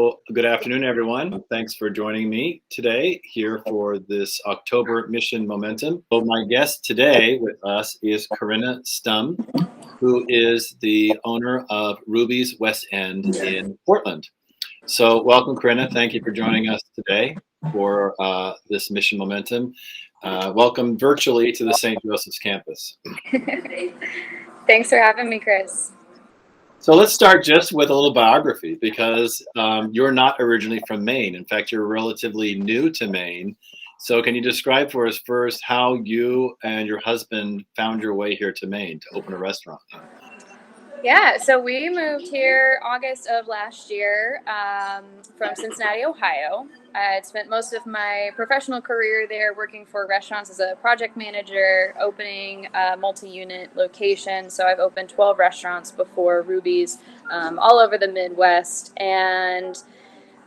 Well, good afternoon, everyone. Thanks for joining me today here for this October Mission Momentum. So my guest today with us is Corrinna Stum, who is the owner of Ruby's West End in Portland. So welcome, Corrinna. Thank you for joining us today for this Mission Momentum. Welcome virtually to the St. Joseph's campus. Thanks for having me, Chris. So let's start just with a little biography because you're not originally from Maine. In fact, you're relatively new to Maine. So can you describe for us first how you and your husband found your way here to Maine to open a restaurant? Yeah, so we moved here August of last year from Cincinnati, Ohio. I had spent most of my professional career there working for restaurants as a project manager, opening a multi-unit location. So I've opened 12 restaurants before Ruby's all over the Midwest. And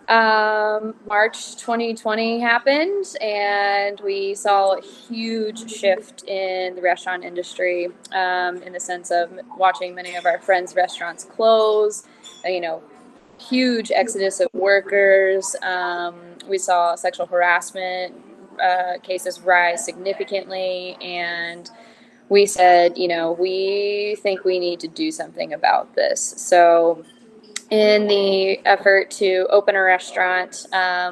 March 2020 happened, and we saw a huge shift in the restaurant industry in the sense of watching many of our friends' restaurants close, huge exodus of workers. We saw sexual harassment cases rise significantly, and we said, we think we need to do something about this. So in the effort to open a restaurant,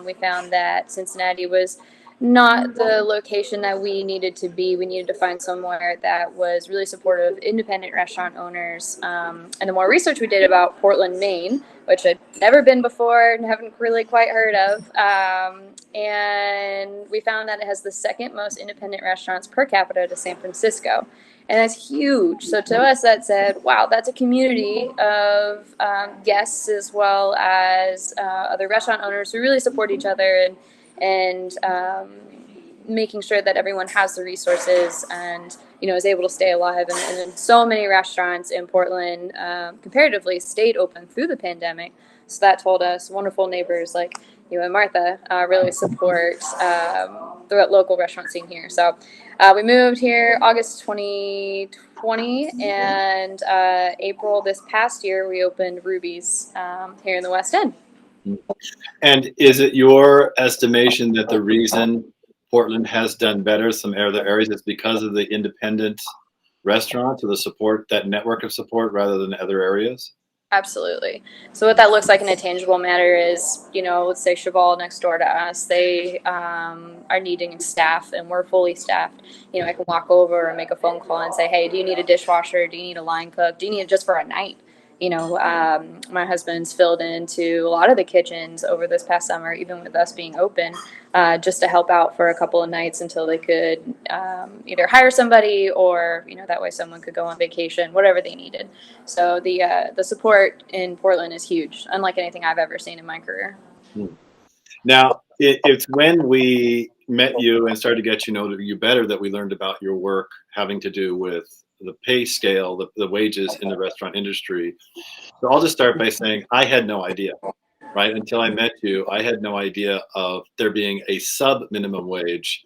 we found that Cincinnati was not the location that we needed to be. We needed to find somewhere that was really supportive of independent restaurant owners. And the more research we did about Portland, Maine, which I'd never been before and haven't really quite heard of, and we found that it has the second most independent restaurants per capita to San Francisco. And that's huge. So to us, that said, wow, that's a community of guests as well as other restaurant owners who really support each other and making sure that everyone has the resources and, is able to stay alive. And so many restaurants in Portland comparatively stayed open through the pandemic. So that told us wonderful neighbors like you and Martha really support the local restaurant scene here. So we moved here August 2020, and April this past year we opened Ruby's here in the West End. And is it your estimation that the reason Portland has done better some other areas is because of the independent restaurants or the support, that network of support rather than other areas? Absolutely. So what that looks like in a tangible matter is, let's say Cheval next door to us, they are needing staff and we're fully staffed. I can walk over and make a phone call and say, hey, do you need a dishwasher? Do you need a line cook? Do you need it just for a night? My husband's filled into a lot of the kitchens over this past summer, even with us being open, just to help out for a couple of nights until they could either hire somebody or, that way someone could go on vacation, whatever they needed. So the support in Portland is huge, unlike anything I've ever seen in my career. Now, it's when we met you and started to get to know you better that we learned about your work having to do with the pay scale, the wages in the restaurant industry. So I'll just start by saying I had no idea, right? Until I met you, I had no idea of there being a sub-minimum wage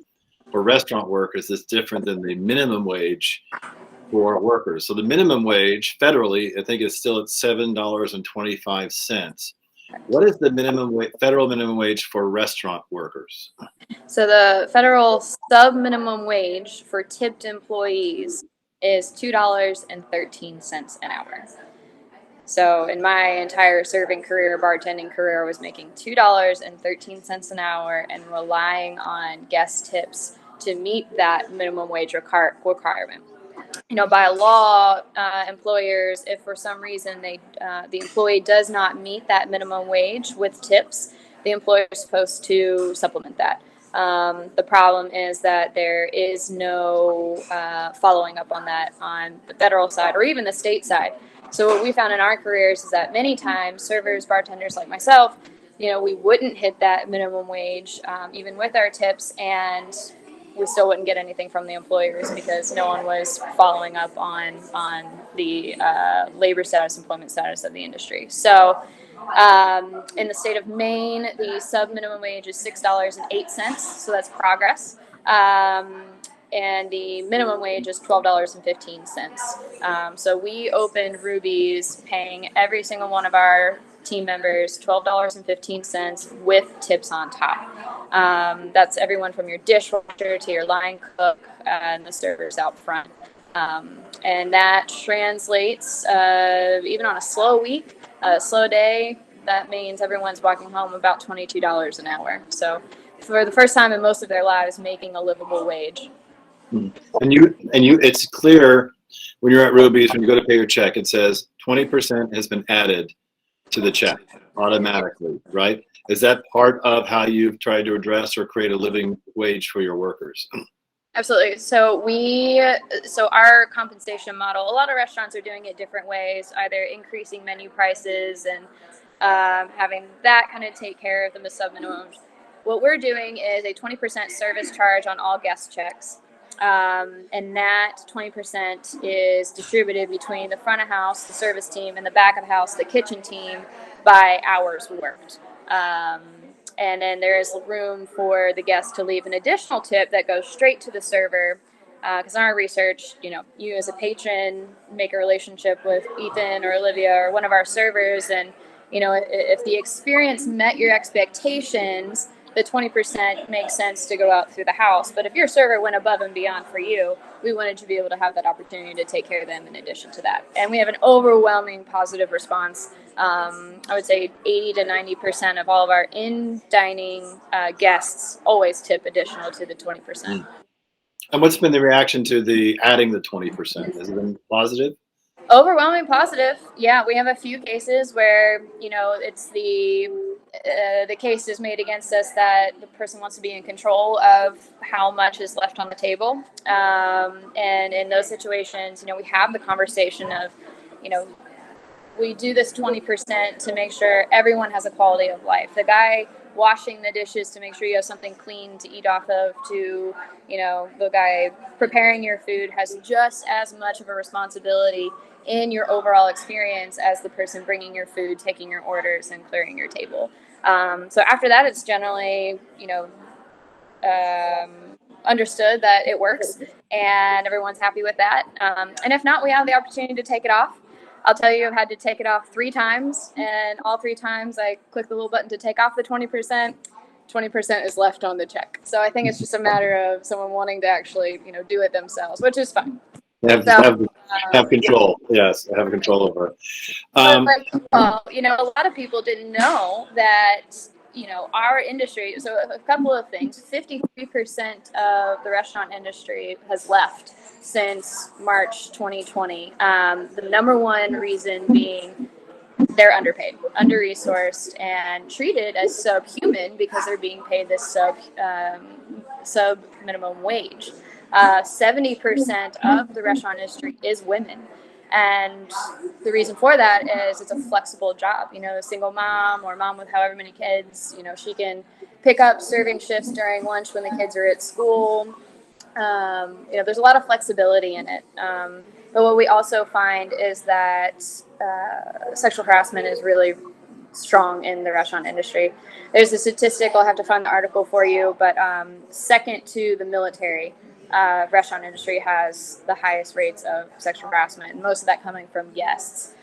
for restaurant workers that's different than the minimum wage for workers. So the minimum wage federally, I think, is still at $7.25. What is the federal minimum wage for restaurant workers? So the federal sub-minimum wage for tipped employees is $2.13 an hour. So in my entire serving career, bartending career, I was making $2.13 an hour and relying on guest tips to meet that minimum wage requirement. By law, employers, if for some reason the employee does not meet that minimum wage with tips, the employer is supposed to supplement that. The problem is that there is no following up on that on the federal side or even the state side. So what we found in our careers is that many times servers, bartenders like myself, we wouldn't hit that minimum wage even with our tips, and we still wouldn't get anything from the employers because no one was following up on the labor status, employment status of the industry. So in the state of Maine, the sub-minimum wage is $6.08, so that's progress. And the minimum wage is $12.15. So we opened Ruby's paying every single one of our team members $12.15 with tips on top. That's everyone from your dishwasher to your line cook and the servers out front. And that translates, even on a slow week, a slow day, that means everyone's walking home about $22 an hour. So for the first time in most of their lives, making a livable wage. And you, it's clear when you're at Ruby's, when you go to pay your check, it says 20% has been added to the check automatically, right? Is that part of how you've tried to address or create a living wage for your workers? Absolutely. So our compensation model, a lot of restaurants are doing it different ways, either increasing menu prices and having that kind of take care of them as subminimums. What we're doing is a 20% service charge on all guest checks. And that 20% is distributed between the front of house, the service team, and the back of the house, the kitchen team, by hours worked. And then there is room for the guest to leave an additional tip that goes straight to the server. Because in our research, you as a patron make a relationship with Ethan or Olivia or one of our servers, and if the experience met your expectations, the 20% makes sense to go out through the house. But if your server went above and beyond for you, we wanted to be able to have that opportunity to take care of them in addition to that. And we have an overwhelming positive response. I would say 80 to 90% of all of our in-dining guests always tip additional to the 20%. And what's been the reaction to the adding the 20%? Has it been positive? Overwhelming positive. Yeah, we have a few cases where it's the case is made against us that the person wants to be in control of how much is left on the table, and in those situations, we have the conversation of, we do this 20% to make sure everyone has a quality of life. The guy washing the dishes to make sure you have something clean to eat off of, to the guy preparing your food has just as much of a responsibility in your overall experience as the person bringing your food, taking your orders, and clearing your table. So after that, it's generally understood that it works and everyone's happy with that. And if not, we have the opportunity to take it off. I'll tell you, I've had to take it off 3 times, and all 3 times I click the little button to take off the 20%. 20% is left on the check. So I think it's just a matter of someone wanting to actually, do it themselves, which is fine. Have control. Yes, have control over it. A lot of people didn't know that, our industry. So a couple of things. 53% of the restaurant industry has left since March 2020. The number one reason being they're underpaid, under-resourced, and treated as subhuman because they're being paid this sub minimum wage. 70% of the restaurant industry is women. And the reason for that is it's a flexible job. A single mom or mom with however many kids, she can pick up serving shifts during lunch when the kids are at school. There's a lot of flexibility in it. But what we also find is that sexual harassment is really strong in the restaurant industry. There's a statistic, I'll have to find the article for you, but second to the military, restaurant industry has the highest rates of sexual harassment, and most of that coming from guests.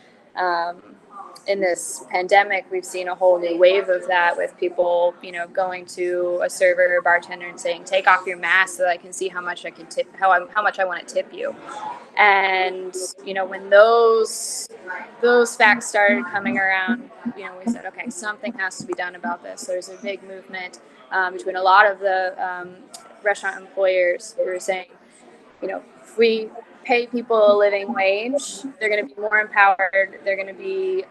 In this pandemic, we've seen a whole new wave of that with people, going to a server or bartender and saying, "Take off your mask so that I can see how much I can tip, how much I want to tip you." And when those facts started coming around, we said, okay, something has to be done about this. There's a big movement between a lot of the restaurant employers who are saying, if we pay people a living wage, they're going to be more empowered, they're going to be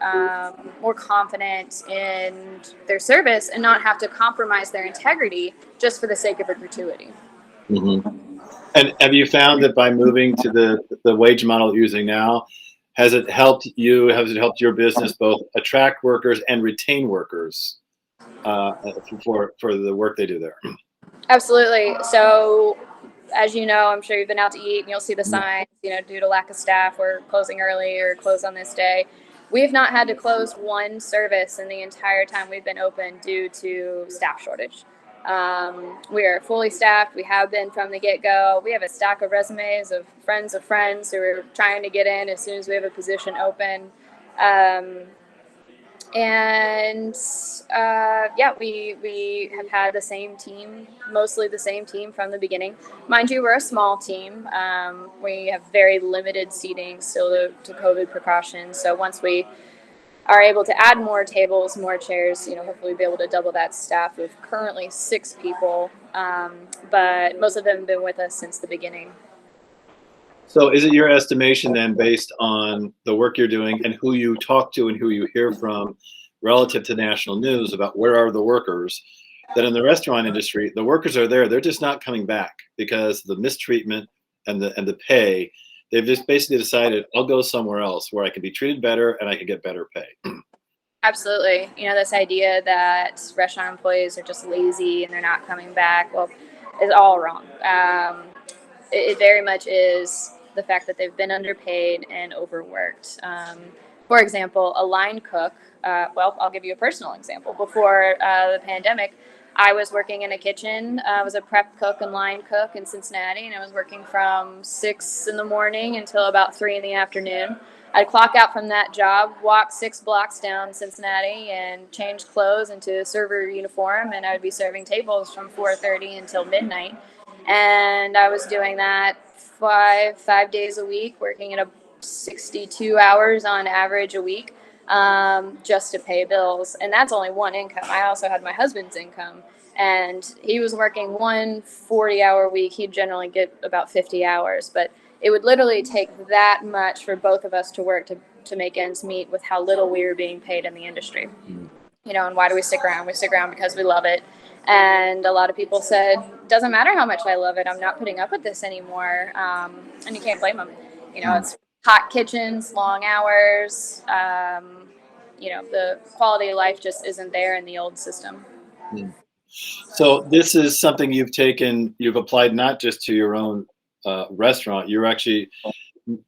more confident in their service and not have to compromise their integrity just for the sake of a gratuity. Mm-hmm. And have you found that by moving to the wage model you're using now, has it helped you? Has it helped your business both attract workers and retain workers for the work they do there? Absolutely. So, as you know, I'm sure you've been out to eat and you'll see the signs, due to lack of staff, we're closing early or close on this day. We've not had to close one service in the entire time we've been open due to staff shortage. We are fully staffed. We have been from the get-go. We have a stack of resumes of friends who are trying to get in as soon as we have a position open. And yeah, we have had the same team, mostly the same team from the beginning. Mind you, we're a small team. We have very limited seating still to COVID precautions. So once we are able to add more tables, more chairs, hopefully be able to double that staff of currently 6 people. But most of them have been with us since the beginning. So is it your estimation then, based on the work you're doing and who you talk to and who you hear from relative to national news about where are the workers, that in the restaurant industry, the workers are there, they're just not coming back because the mistreatment and the pay, they've just basically decided, I'll go somewhere else where I can be treated better and I can get better pay. Absolutely. This idea that restaurant employees are just lazy and they're not coming back, well, is all wrong. It very much is the fact that they've been underpaid and overworked. For example, a line cook, well, I'll give you a personal example. Before the pandemic, I was working in a kitchen. I was a prep cook and line cook in Cincinnati, and I was working from 6 in the morning until about 3 in the afternoon. I'd clock out from that job, walk 6 blocks down Cincinnati, and change clothes into a server uniform, and I would be serving tables from 4:30 until midnight. And I was doing that five days a week, working at 62 hours on average a week, just to pay bills. And that's only one income. I also had my husband's income, and he was working one 40-hour week. He'd generally get about 50 hours, but it would literally take that much for both of us to work to make ends meet with how little we were being paid in the industry. And why do we stick around? We stick around because we love it. And a lot of people said, doesn't matter how much I love it, I'm not putting up with this anymore. And you can't blame them. It's hot kitchens, long hours. The quality of life just isn't there in the old system. So this is something you've applied not just to your own restaurant, you're actually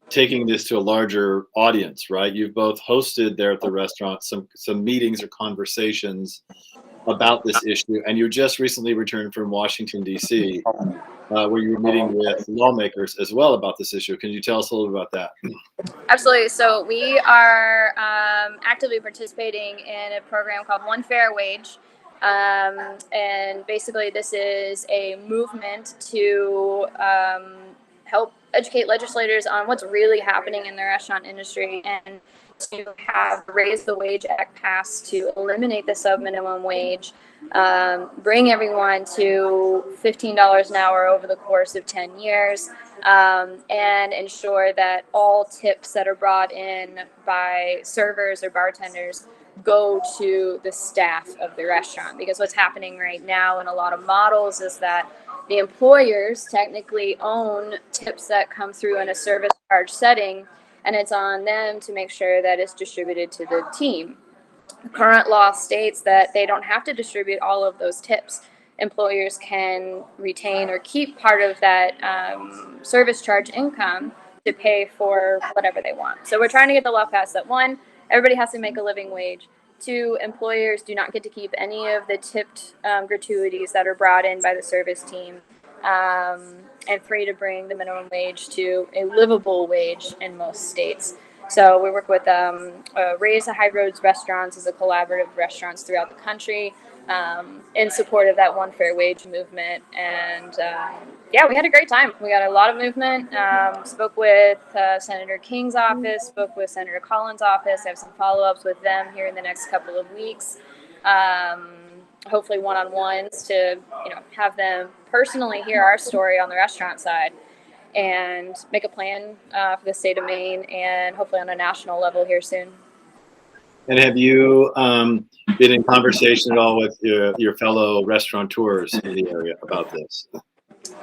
taking this to a larger audience, right? You've both hosted there at the restaurant some meetings or conversations about this issue, and you just recently returned from Washington, D.C., where you were meeting with lawmakers as well about this issue. Can you tell us a little bit about that? Absolutely. So we are actively participating in a program called One Fair Wage. And basically this is a movement to help educate legislators on what's really happening in the restaurant industry, and to have Raise the Wage Act passed to eliminate the subminimum wage, bring everyone to $15 an hour over the course of 10 years, and ensure that all tips that are brought in by servers or bartenders go to the staff of the restaurant. Because what's happening right now in a lot of models is that the employers technically own tips that come through in a service charge setting, and it's on them to make sure that it's distributed to the team. The current law states that they don't have to distribute all of those tips. Employers can retain or keep part of that service charge income to pay for whatever they want. So we're trying to get the law passed that, 1, everybody has to make a living wage. 2, employers do not get to keep any of the tipped gratuities that are brought in by the service team. And 3, to bring the minimum wage to a livable wage in most states. So we work with Raise the High Roads restaurants as a collaborative of restaurants throughout the country, in support of that One Fair Wage movement. And yeah, we had a great time. We got a lot of movement. Spoke with Senator King's office, spoke with Senator Collins' office. I have some follow-ups with them here in the next couple of weeks. Hopefully one-on-ones to have them personally hear our story on the restaurant side, and make a plan for the state of Maine, and hopefully on a national level here soon. And have you been in conversation at all with your fellow restaurateurs in the area about this?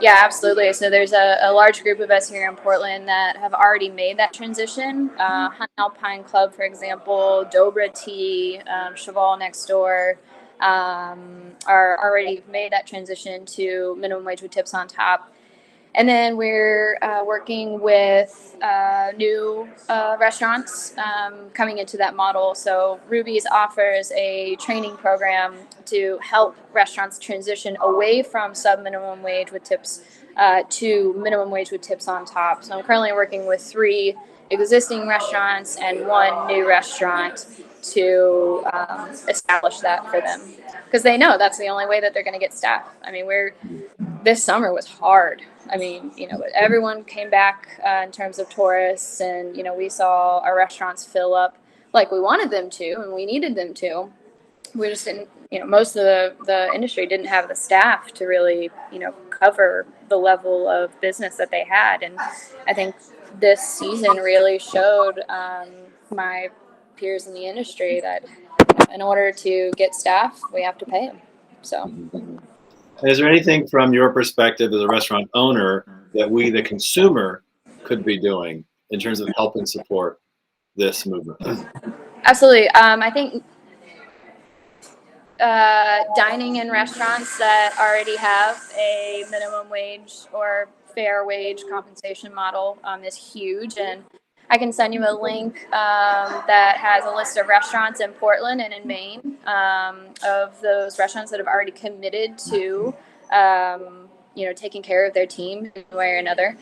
Yeah, absolutely. So there's a large group of us here in Portland that have already made that transition. Hunt Alpine Club, for example, Dobra Tea, Cheval next door, are already made that transition to minimum wage with tips on top. And then we're working with new restaurants coming into that model. So Ruby's offers a training program to help restaurants transition away from sub-minimum wage with tips to minimum wage with tips on top. So I'm currently working with 3 existing restaurants and 1 new restaurant. to establish that for them, because they know that's the only way that they're going to get staff. I mean, this summer was hard. I mean, everyone came back in terms of tourists, and we saw our restaurants fill up like we wanted them to, and we needed them to. We just didn't, most of the industry didn't have the staff to really, cover the level of business that they had. And I think this season really showed my peers in the industry that in order to get staff, we have to pay them. So. Is there anything from your perspective as a restaurant owner that we, the consumer, could be doing in terms of helping support this movement? Absolutely. I think dining in restaurants that already have a minimum wage or fair wage compensation model is huge. And I can send you a link that has a list of restaurants in Portland and in Maine of those restaurants that have already committed to, taking care of their team in one way or another.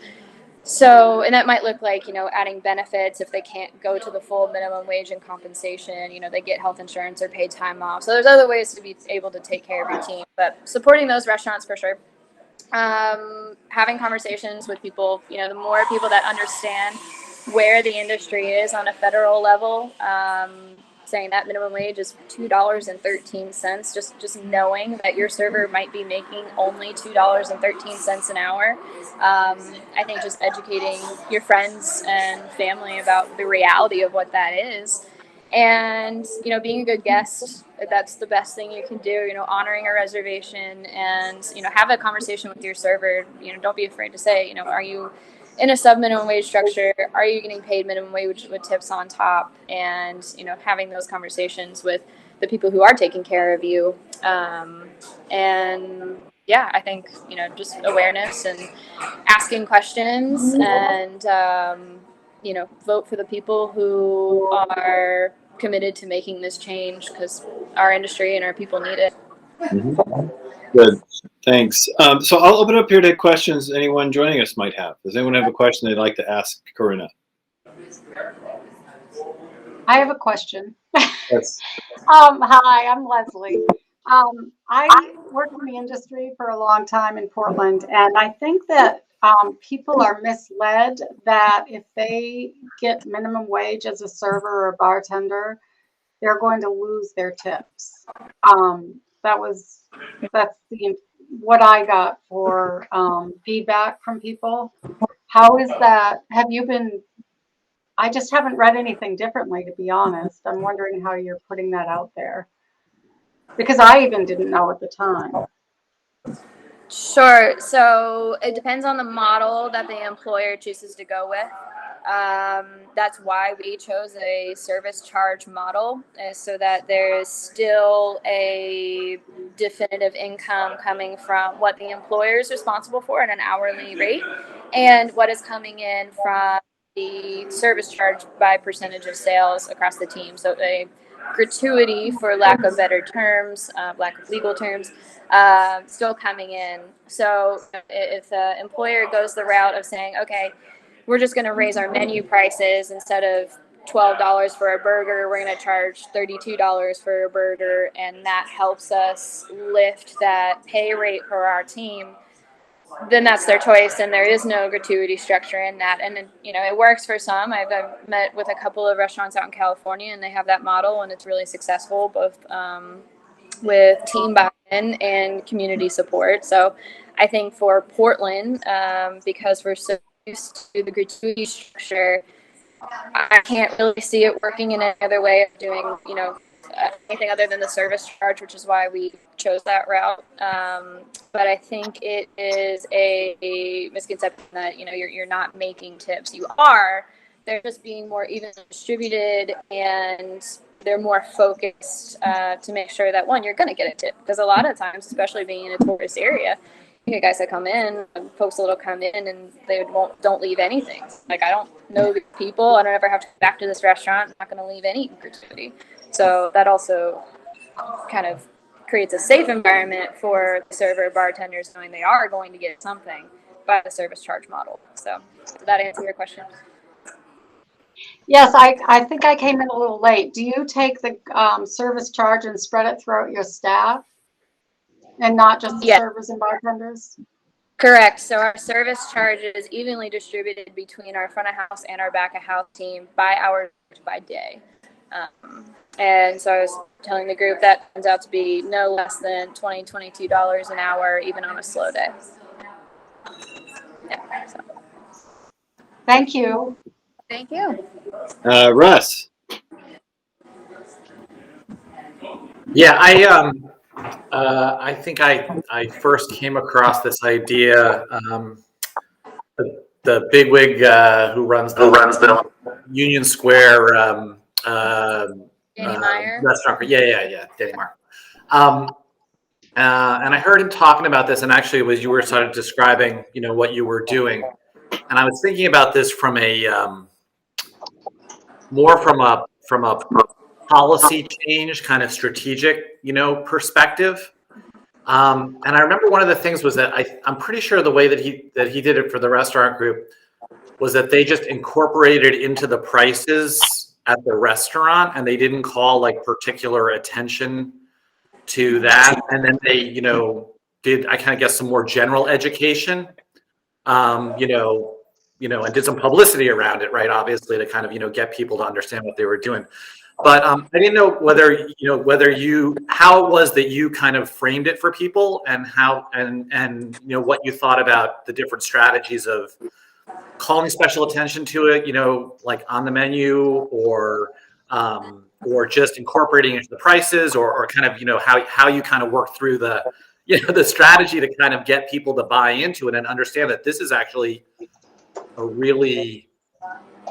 So, and that might look like, adding benefits if they can't go to the full minimum wage and compensation, they get health insurance or paid time off. So there's other ways to be able to take care of your team, but supporting those restaurants for sure. Having conversations with people, the more people that understand where the industry is on a federal level, saying that minimum wage is $2.13, just knowing that your server might be making only $2.13 an hour. I think just educating your friends and family about the reality of what that is. And, being a good guest, that's the best thing you can do, honoring a reservation and, have a conversation with your server. Don't be afraid to say, are you in a sub-minimum wage structure? Are you getting paid minimum wage with tips on top? And, having those conversations with the people who are taking care of you. And yeah, I think, just awareness and asking questions and, vote for the people who are committed to making this change, because our industry and our people need it. Mm-hmm. Good. Thanks. So I'll open up here to questions anyone joining us might have. Does anyone have a question they'd like to ask Corrinna? I have a question. Yes. Hi, I'm Leslie. I worked in the industry for a long time in Portland, and I think that people are misled that if they get minimum wage as a server or bartender, they're going to lose their tips. That's what I got for feedback from people. How is that? I just haven't read anything differently, to be honest. I'm wondering how you're putting that out there, because I even didn't know at the time. Sure. So it depends on the model that the employer chooses to go with. That's why we chose a service charge model, so that there is still a definitive income coming from what the employer is responsible for at an hourly rate, and what is coming in from the service charge by percentage of sales across the team. So a gratuity, for lack of better terms, lack of legal terms, still coming in. So if the employer goes the route of saying, okay, we're just going to raise our menu prices, instead of $12 for a burger, we're going to charge $32 for a burger, and that helps us lift that pay rate for our team, then that's their choice, and there is no gratuity structure in that. And it works for some. I've met with a couple of restaurants out in California, and they have that model, and it's really successful, both with team buy-in and community support. So I think for Portland, because we're so used to the gratuity structure, I can't really see it working in any other way of doing, anything other than the service charge, which is why we chose that route. But I think it is a misconception that, you're not making tips. You are. They're just being more evenly distributed, and they're more focused to make sure that, one, you're going to get a tip. Because a lot of times, especially being in a tourist area, you get guys that come in, folks that'll come in and they don't leave anything. Like, I don't know the people. I don't ever have to go back to this restaurant. I'm not going to leave any gratuity. So that also kind of creates a safe environment for the server bartenders, knowing they are going to get something by the service charge model. So did that answer your question? Yes, I think I came in a little late. Do you take the service charge and spread it throughout your staff and not just the Yes, servers and bartenders? correct. So our service charge is evenly distributed between our front of house and our back of house team by hour, by day. And so I was telling the group that turns out to be no less than $22 an hour, even on a slow day. Yeah, so. Thank you. Thank you. Russ. Yeah, I think I first came across this idea. The bigwig who runs the Union Square Danny Meyer. restaurant. Yeah, Danny Meyer. And I heard him talking about this, and actually, it was you were sort of describing, what you were doing, and I was thinking about this from a more from a policy change, kind of strategic, perspective. And I remember one of the things was that I'm pretty sure the way that he did it for the restaurant group was that they just incorporated into the prices at the restaurant, and they didn't call like particular attention to that. And then they, did, I kind of guess, some more general education, and did some publicity around it, right? Obviously, to kind of, get people to understand what they were doing. But I didn't know whether how it was that you kind of framed it for people, and how and what you thought about the different strategies of calling special attention to it, like on the menu, or just incorporating it into the prices, or kind of how you kind of work through the the strategy to kind of get people to buy into it and understand that this is actually a really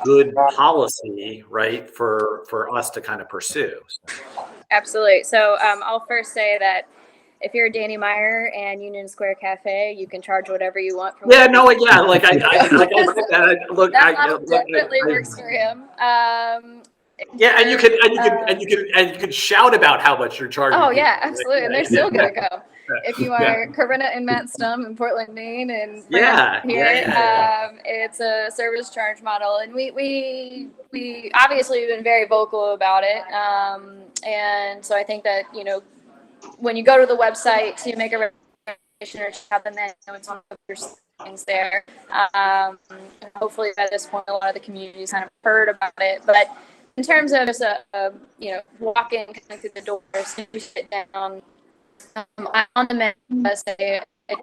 good policy, right, for us to kind of pursue. Absolutely. So I'll first say that if you're Danny Meyer and Union Square Cafe, you can charge whatever you want. Like that model definitely works for him. Yeah, and you can shout about how much you're charging. Oh yeah, absolutely, and they're still gonna go. If you are Corrinna and Matt Stum in Portland, Maine, and it's a service charge model, and we obviously have been very vocal about it, and so I think that when you go to the website to make a reservation or have the menu, it's on the things there. Hopefully by this point, a lot of the communities kind of heard about it, but in terms of just walk in, coming through the door, as soon as you sit down, on the menu it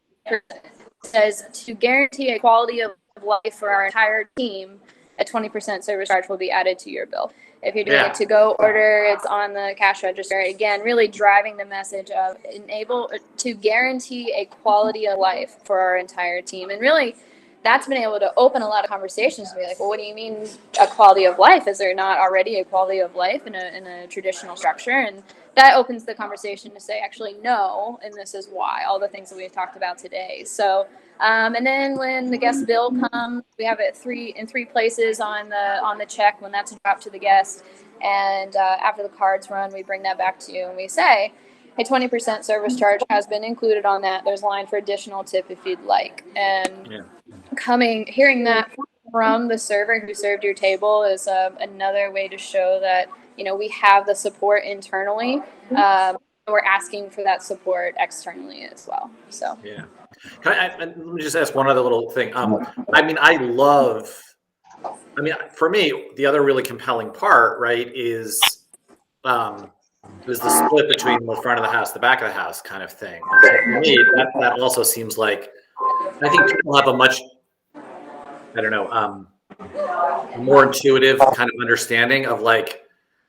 says to guarantee a quality of life for our entire team, a 20% service charge will be added to your bill. If you're doing a to-go order, it's on the cash register. Again, really driving the message of enable to guarantee a quality of life for our entire team. And really, that's been able to open a lot of conversations to be like, well, what do you mean a quality of life? Is there not already a quality of life in a traditional structure? And that opens the conversation to say, actually, no, and this is why, all the things that we've talked about today. So, and then when the guest bill comes, we have it in three places on the check when that's dropped to the guest. And after the card's run, we bring that back to you and we say, a 20% service charge has been included on that. There's a line for additional tip if you'd like. And hearing that from the server who served your table is another way to show that we have the support internally. We're asking for that support externally as well. So let me just ask one other little thing. For me, the other really compelling part, right, is the split between the front of the house, the back of the house kind of thing. And so for me, that also seems like, I think people have a much, more intuitive kind of understanding of like,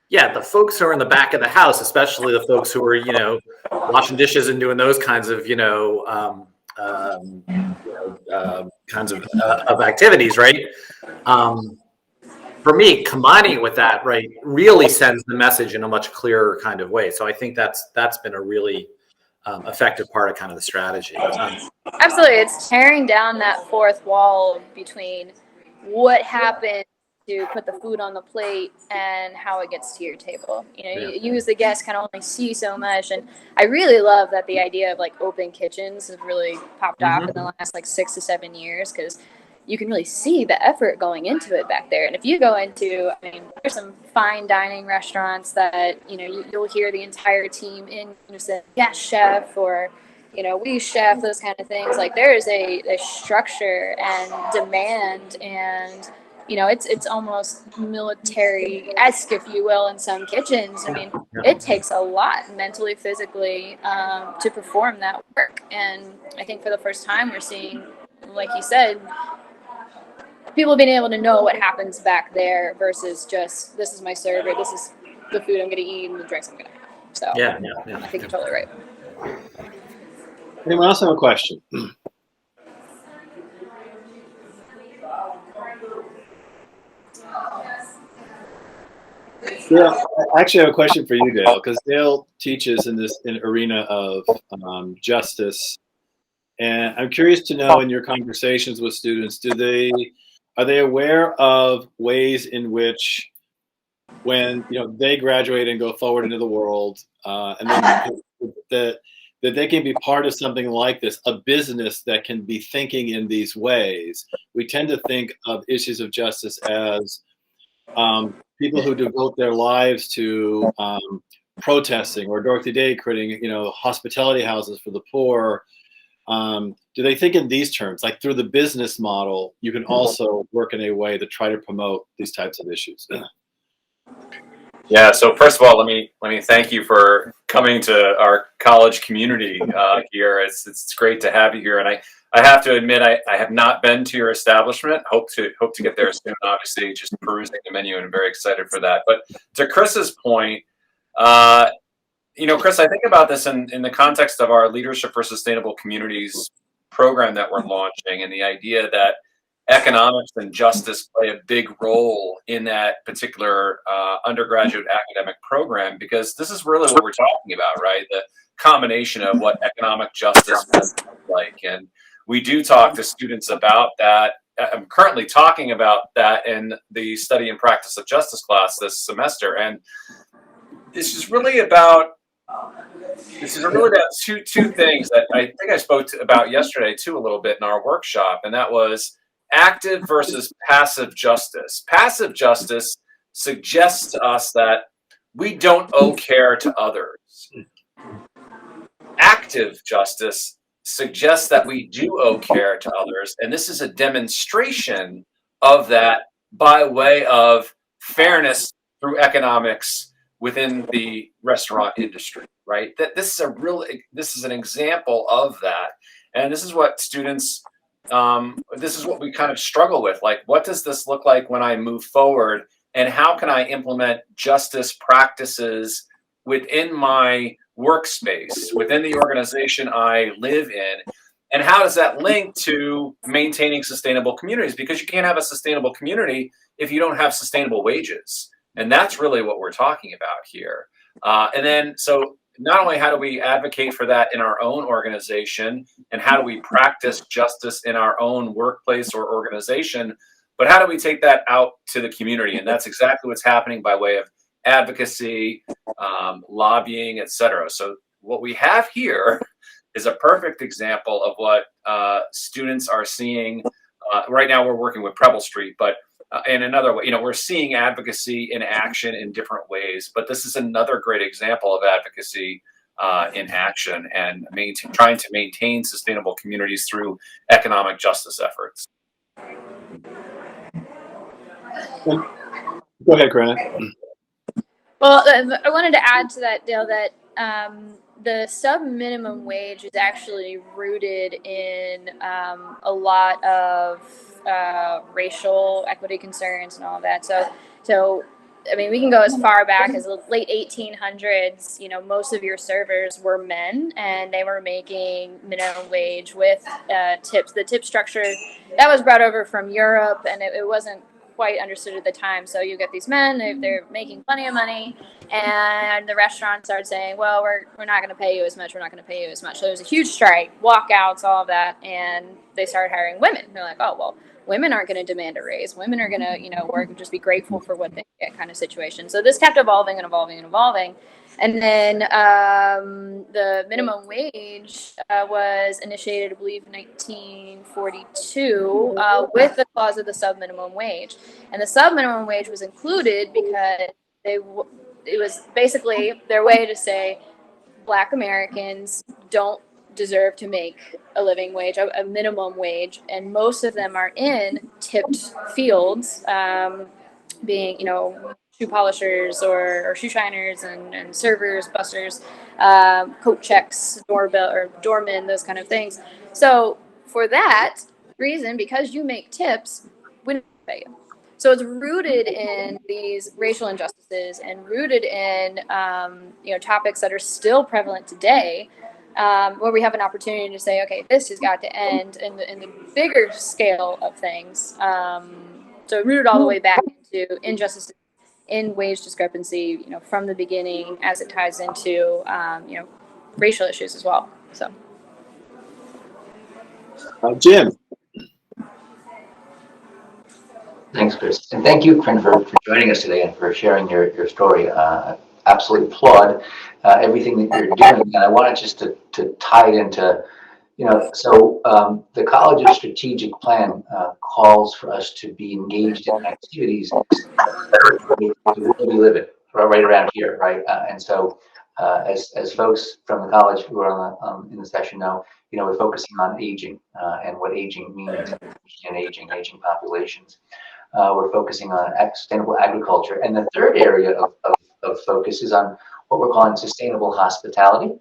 the folks who are in the back of the house, especially the folks who are, washing dishes and doing those kinds of, kinds of activities, right? For me, combining it with that, right, really sends the message in a much clearer kind of way. So I think that's been a really effective part of kind of the strategy. Absolutely, it's tearing down that fourth wall between what happened to put the food on the plate and how it gets to your table. You as the guest can only see so much, and I really love that the idea of like open kitchens has really popped off in the last like 6 to 7 years, because you can really see the effort going into it back there. And if you go into, I mean, there's some fine dining restaurants that, you'll hear the entire team in unison, yes, chef, or, we chef, those kind of things. Like there is a structure and demand, and, it's almost military-esque, if you will, in some kitchens. I mean, it takes a lot mentally, physically, to perform that work. And I think for the first time, we're seeing, like you said, people being able to know what happens back there versus just, this is my server, this is the food I'm going to eat and the drinks I'm going to have. So I think you're totally right. Anyone else have a question? Yeah, I actually have a question for you, Dale, because Dale teaches in this arena of justice, and I'm curious to know, in your conversations with students, are they aware of ways in which, when they graduate and go forward into the world, and then that they can be part of something like this, a business that can be thinking in these ways? We tend to think of issues of justice as people who devote their lives to protesting, or Dorothy Day creating, hospitality houses for the poor. Do they think in these terms, like through the business model, you can also work in a way to try to promote these types of issues? Yeah. So first of all, let me thank you for coming to our college community here. It's great to have you here, and I have to admit I have not been to your establishment. Hope to get there soon. Obviously, just perusing the menu, and I'm very excited for that. But to Chris's point, Chris, I think about this in the context of our Leadership for Sustainable Communities program that we're launching, and the idea that economics and justice play a big role in that particular undergraduate academic program, because this is really what we're talking about, right? The combination of what economic justice looks like. And we do talk to students about that. I'm currently talking about that in the Study and Practice of Justice class this semester. And this is really about two things that I think I spoke about yesterday too, a little bit in our workshop, and that was active versus passive justice. Passive justice suggests to us that we don't owe care to others. Active justice suggests that we do owe care to others, and this is a demonstration of that by way of fairness through economics within the restaurant industry, right? That this is an example of that, and this is what students. This is what we kind of struggle with. Like, what does this look like when I move forward, and how can I implement justice practices within my workspace, within the organization I live in, and how does that link to maintaining sustainable communities? Because you can't have a sustainable community if you don't have sustainable wages. And that's really what we're talking about here. And then, so not only how do we advocate for that in our own organization, and how do we practice justice in our own workplace or organization, but how do we take that out to the community? And that's exactly what's happening by way of advocacy, lobbying, etc. So what we have here is a perfect example of what students are seeing. Right now we're working with Preble Street, but in another way, we're seeing advocacy in action in different ways, but this is another great example of advocacy in action, and trying to maintain sustainable communities through economic justice efforts. Go ahead, Corrinna. Well, I wanted to add to that, Dale, that the sub-minimum wage is actually rooted in a lot of racial equity concerns and all of that. So I mean, we can go as far back as the late 1800s. Most of your servers were men, and they were making minimum wage with tips. The tip structure that was brought over from Europe, and it wasn't quite understood at the time. So you get these men, they're making plenty of money, and the restaurants started saying, well, we're not going to pay you as much. We're not going to pay you as much. So there was a huge strike, walkouts, all of that, and they started hiring women. They're like, oh, well, women aren't going to demand a raise. Women are going to, work and just be grateful for what they get, kind of situation. So this kept evolving and evolving and evolving. And then the minimum wage was initiated, I believe, in 1942 with the clause of the subminimum wage. And the subminimum wage was included because it was basically their way to say Black Americans don't deserve to make a living wage, a minimum wage, and most of them are in tipped fields, being, shoe polishers or shoe shiners and servers, busters, coat checks, doorbell or doormen, those kind of things. So for that reason, because you make tips, we don't pay you. So it's rooted in these racial injustices and rooted in topics that are still prevalent today, where we have an opportunity to say, okay, this has got to end in the bigger scale of things. So rooted all the way back into injustices in wage discrepancy, from the beginning as it ties into racial issues as well. So, Jim. Thanks, Chris. And thank you, Corinna, for joining us today and for sharing your story. Absolutely applaud everything that you're doing. And I wanted just to tie it into, the college's strategic plan calls for us to be engaged in activities the world we live in, right around here, right? And so as folks from the college who are in the session know, we're focusing on aging and what aging means, and aging populations. We're focusing on sustainable agriculture. And the third area of focus is on what we're calling sustainable hospitality.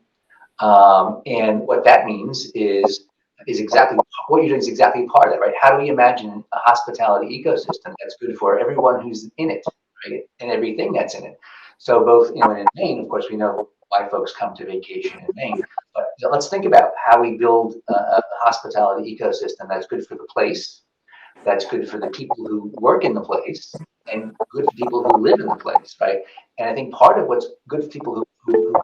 And what that means is exactly what you're doing is exactly part of that, right? How do we imagine a hospitality ecosystem that's good for everyone who's in it, right? And everything that's in it. So both, in Maine, of course, we know why folks come to vacation in Maine, but let's think about how we build a hospitality ecosystem that's good for the place, that's good for the people who work in the place, and good for people who live in the place, right? And I think part of what's good for people who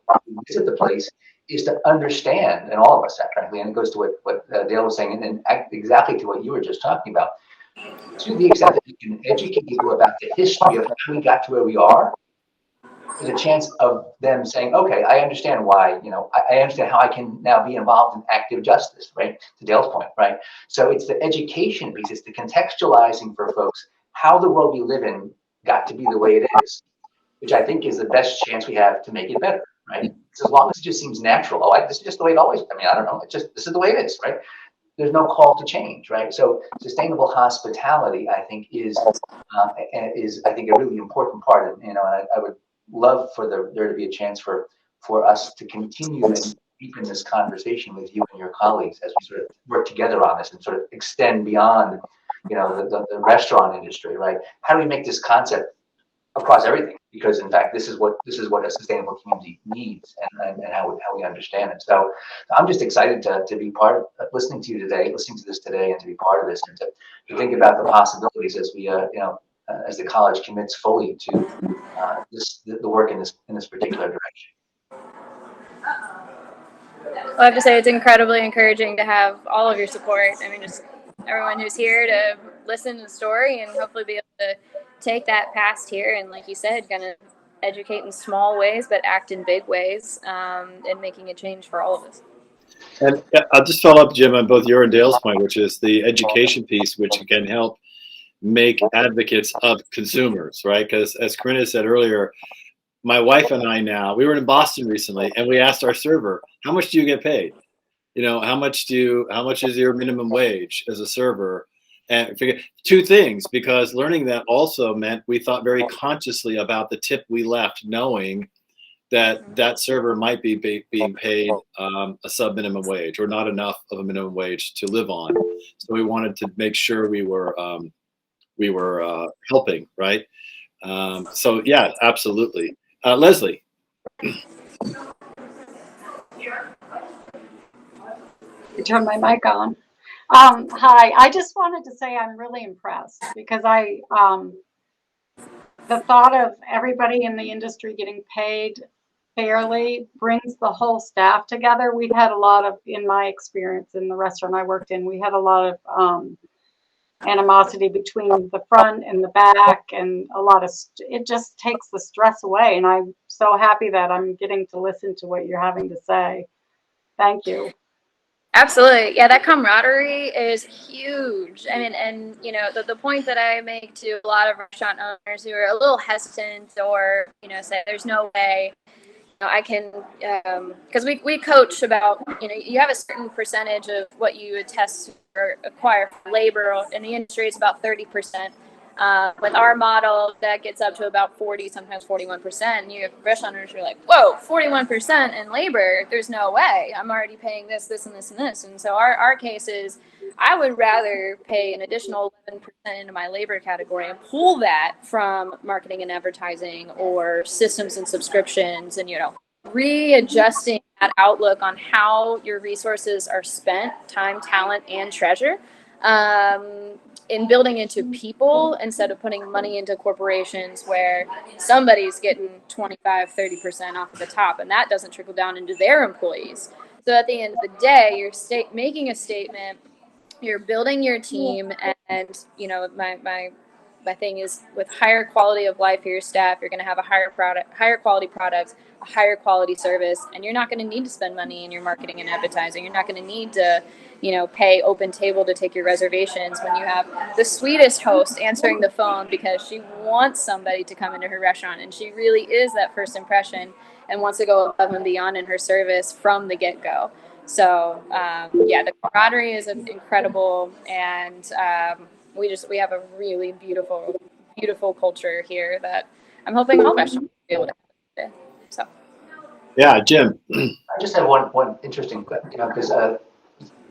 visit the place is to understand, and all of us, frankly, and it goes to what Dale was saying, and exactly to what you were just talking about, to the extent that we can educate people about the history of how we got to where we are, there's a chance of them saying, okay, I understand why, I understand how I can now be involved in active justice, right? To Dale's point, right? So it's the education piece, it's the contextualizing for folks how the world we live in got to be the way it is, which I think is the best chance we have to make it better, right? So as long as it just seems natural, this is just the way it always, I don't know, this is the way it is, right? There's no call to change, right? So sustainable hospitality, I think, is I think a really important part, and I would love for there to be a chance for us to continue and deepen this conversation with you and your colleagues as we sort of work together on this and sort of extend beyond, the restaurant industry, right? How do we make this concept across everything? Because in fact, this is what a sustainable community needs, and how we understand it. So I'm just excited to be part of listening to this today, and to be part of this, and to think about the possibilities as we as the college commits fully to the work in this particular direction. well, I have to say it's incredibly encouraging to have all of your support. I mean, just everyone who's here to listen to the story and hopefully be able to take that past here and, like you said, kind of educate in small ways but act in big ways, and making a change for all of us. And I'll just follow up, Jim, on both your and Dale's point, which is the education piece, which can help make advocates of consumers, right? Because as Corrinna said earlier, my wife and I we were in Boston recently, and we asked our server, how much do you get paid? How much is your minimum wage as a server? And figure two things, because learning that also meant we thought very consciously about the tip we left, knowing that server might be being paid a sub minimum wage or not enough of a minimum wage to live on. So we wanted to make sure we were helping, right? So yeah, absolutely. Leslie. You turn my mic on. Hi, I just wanted to say I'm really impressed because the thought of everybody in the industry getting paid fairly brings the whole staff together. We've had a lot of, in my experience in the restaurant I worked in, we had a lot of animosity between the front and the back, and a lot of it just takes the stress away. And I'm so happy that I'm getting to listen to what you're having to say. Thank you. Absolutely. Yeah, that camaraderie is huge. I mean, and you know, the point that I make to a lot of restaurant owners who are a little hesitant or, you know, say there's no way, you know, I can, because we coach about, you know, you have a certain percentage of what you would test or acquire for labor in the industry. It's about 30%. With our model, that gets up to about 40, sometimes 41%. And you have restaurant owners who are like, whoa, 41% in labor. There's no way. I'm already paying this, this, and this, and this. And so our case is, I would rather pay an additional 11% into my labor category and pull that from marketing and advertising or systems and subscriptions, and, you know, readjusting that outlook on how your resources are spent, time, talent, and treasure. In building into people instead of putting money into corporations where somebody's getting 25-30% off of the top, and that doesn't trickle down into their employees. So at the end of the day, you're making a statement, you're building your team, and you know, my thing is, with higher quality of life for your staff, you're going to have a higher quality products, a higher quality service, and you're not going to need to spend money in your marketing and advertising. You're not going to need to, you know, pay Open Table to take your reservations when you have the sweetest host answering the phone because she wants somebody to come into her restaurant, and she really is that first impression and wants to go above and beyond in her service from the get-go. So yeah, the camaraderie is incredible, and we have a really beautiful culture here that I'm hoping all restaurants will be able to have. So Yeah, Jim. I just have one interesting, you know, because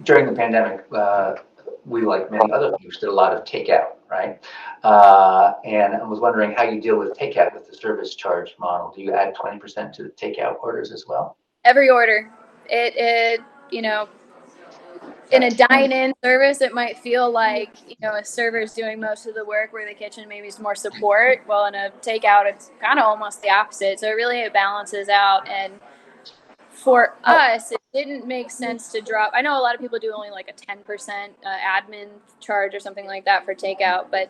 during the pandemic, we, like many other folks, did a lot of takeout, right? And I was wondering how you deal with takeout with the service charge model. Do you add 20% to the takeout orders as well? every order, it you know, in a dine-in service, it might feel like, you know, a server's doing most of the work where the kitchen maybe is more support. Well, in a takeout, it's kind of almost the opposite. So it balances out. And for us, it didn't make sense to drop. I know a lot of people do only like a 10% admin charge or something like that for takeout, but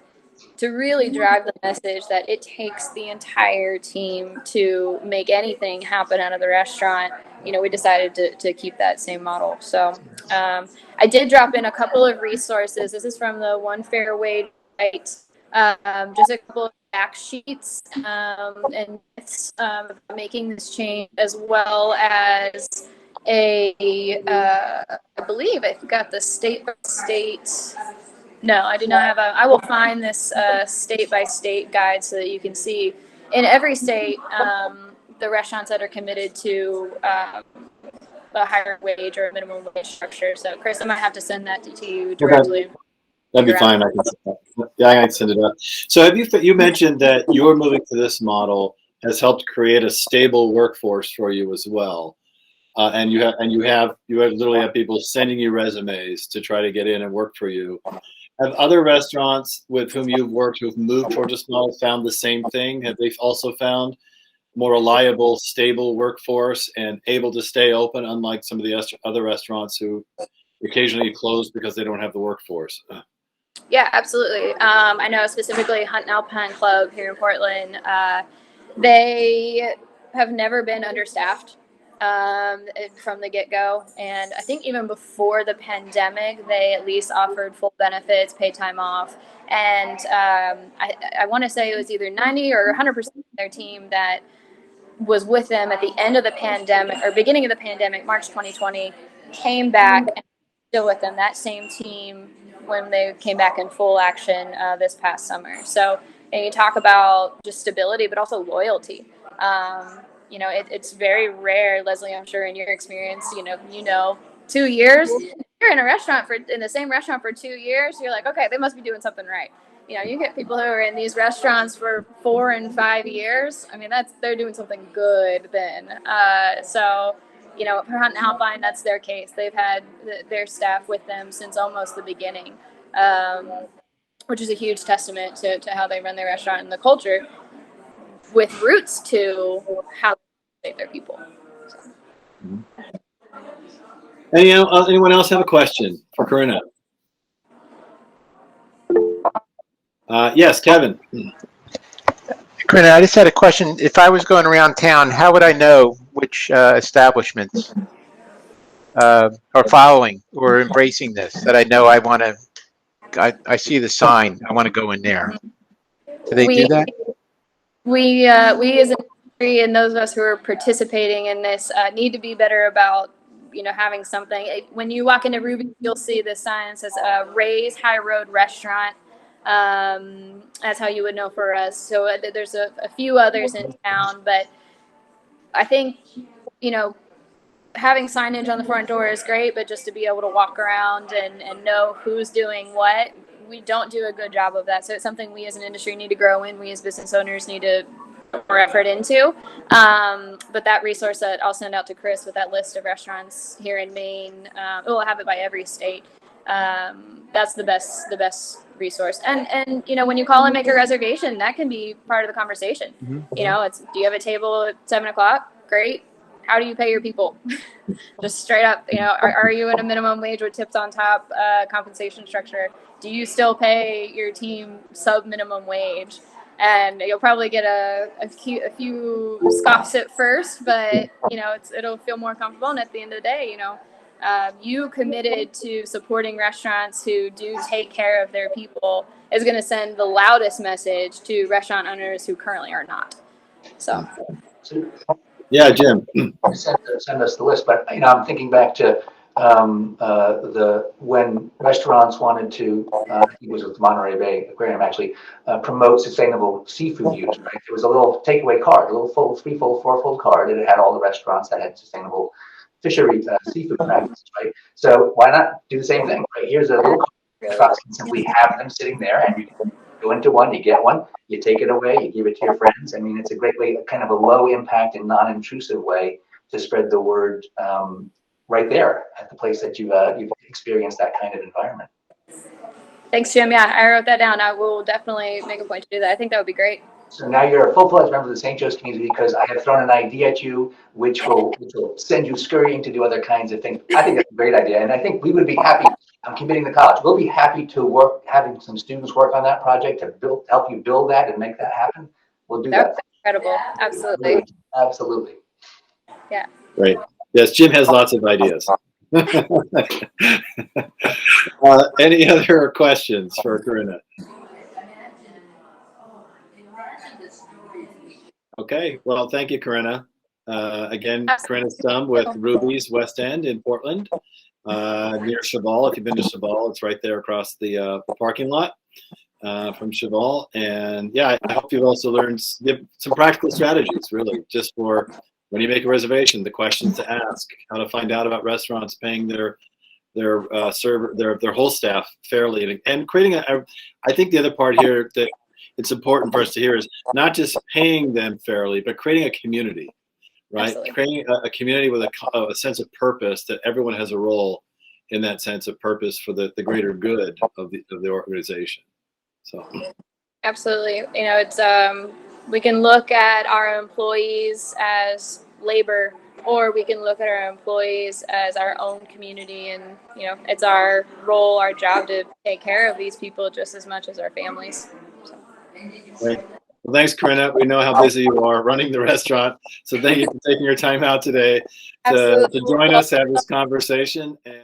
to really drive the message that it takes the entire team to make anything happen out of the restaurant, you know, we decided to keep that same model. So I did drop in a couple of resources. This is from the One Fair Wage site. Just a couple of fact sheets and myths making this change, as well as I believe I got the state by state. No, I do not have I will find this state by state guide so that you can see in every state the restaurants that are committed to a higher wage or a minimum wage structure. So, Chris, I might have to send that to you directly. Okay. That'd be fine. I can send it up. So you mentioned that your moving to this model has helped create a stable workforce for you as well. And you literally have people sending you resumes to try to get in and work for you. Have other restaurants with whom you've worked who've moved towards this model found the same thing? Have they also found more reliable, stable workforce and able to stay open, unlike some of the other restaurants who occasionally close because they don't have the workforce? Yeah, absolutely. I know specifically Hunt and Alpine Club here in Portland, they have never been understaffed from the get-go. And I think even before the pandemic, they at least offered full benefits, paid time off. And I want to say it was either 90 or 100% of their team that was with them at the end of the pandemic or beginning of the pandemic, March 2020, came back and still with them, that same team when they came back in full action this past summer. So, and you talk about just stability, but also loyalty. You know, it's very rare, Leslie, I'm sure in your experience, you know, 2 years, you're in the same restaurant for 2 years, you're like, okay, they must be doing something right. You know, you get people who are in these restaurants for 4 and 5 years. I mean, they're doing something good then. So, you know, for Hunt and Alpine, that's their case. They've had their staff with them since almost the beginning, which is a huge testament to how they run their restaurant and the culture, with roots to how they save their people. So. Anyone else have a question for Corrinna? Yes, Kevin. Corrinna, I just had a question. If I was going around town, how would I know which establishments are following or embracing this? That I know I want to. I see the sign. I want to go in there. Do they do that? We as an industry and those of us who are participating in this need to be better about, having something. When you walk into Ruby, you'll see the sign that says Ray's High Road Restaurant. That's how you would know for us. So there's a few others in town, but I think, having signage on the front door is great, but just to be able to walk around and know who's doing what, we don't do a good job of that. So it's something we as an industry need to grow in. We as business owners need to put more effort into. But that resource that I'll send out to Chris with that list of restaurants here in Maine, we'll have it by every state. That's the best resource. And when you call and make a reservation, that can be part of the conversation. It's, do you have a table at 7:00? Great. How do you pay your people? Just straight up, are you at a minimum wage with tips on top compensation structure? Do you still pay your team sub-minimum wage? And you'll probably get a few scoffs at first, but it'll feel more comfortable. And at the end of the day, you committed to supporting restaurants who do take care of their people is going to send the loudest message to restaurant owners who currently are not. So. Yeah, Jim. Send us the list, but I'm thinking back to when restaurants wanted to, I think it was with Monterey Bay Aquarium actually, promote sustainable seafood use. Right, there was a little takeaway card, a little three-fold, four-fold card, and it had all the restaurants that had sustainable fishery seafood practices. Right, so why not do the same thing? Right, here's a little card. Restaurants can simply have them sitting there, and you can go into one, you get one, you take it away, you give it to your friends. I mean, it's a great way, kind of a low impact and non-intrusive way to spread the word right there at the place that you've experienced that kind of environment. Thanks, Jim. Yeah, I wrote that down. I will definitely make a point to do that. I think that would be great. So now you're a full-fledged member of the St. Joe's community because I have thrown an idea at you, which will send you scurrying to do other kinds of things. I think that's a great idea, and I think we would be happy. I'm committing to college. We'll be happy to work, having some students work on that project to help you build that and make that happen. We'll do that. That's incredible. Absolutely. Absolutely. Yeah. Great. Yes, Jim has lots of ideas. Any other questions for Corrinna? Okay. Well, thank you, Corrinna. Again, Corrinna Stum with Ruby's West End in Portland. Near Cheval. If you've been to Cheval, it's right there across the parking lot from Cheval. And yeah, I hope you've also learned some practical strategies, really, just for when you make a reservation, the questions to ask, how to find out about restaurants paying their whole staff fairly, and creating I think the other part here that it's important for us to hear is not just paying them fairly, but creating a community. Right, absolutely. Creating a community with a sense of purpose, that everyone has a role in that sense of purpose for the greater good of the organization. So, absolutely, it's we can look at our employees as labor, or we can look at our employees as our own community, and it's our role, our job to take care of these people just as much as our families. So. Right. Well, thanks, Corrinna. We know how busy you are running the restaurant, so thank you for taking your time out today to join us, have this conversation. And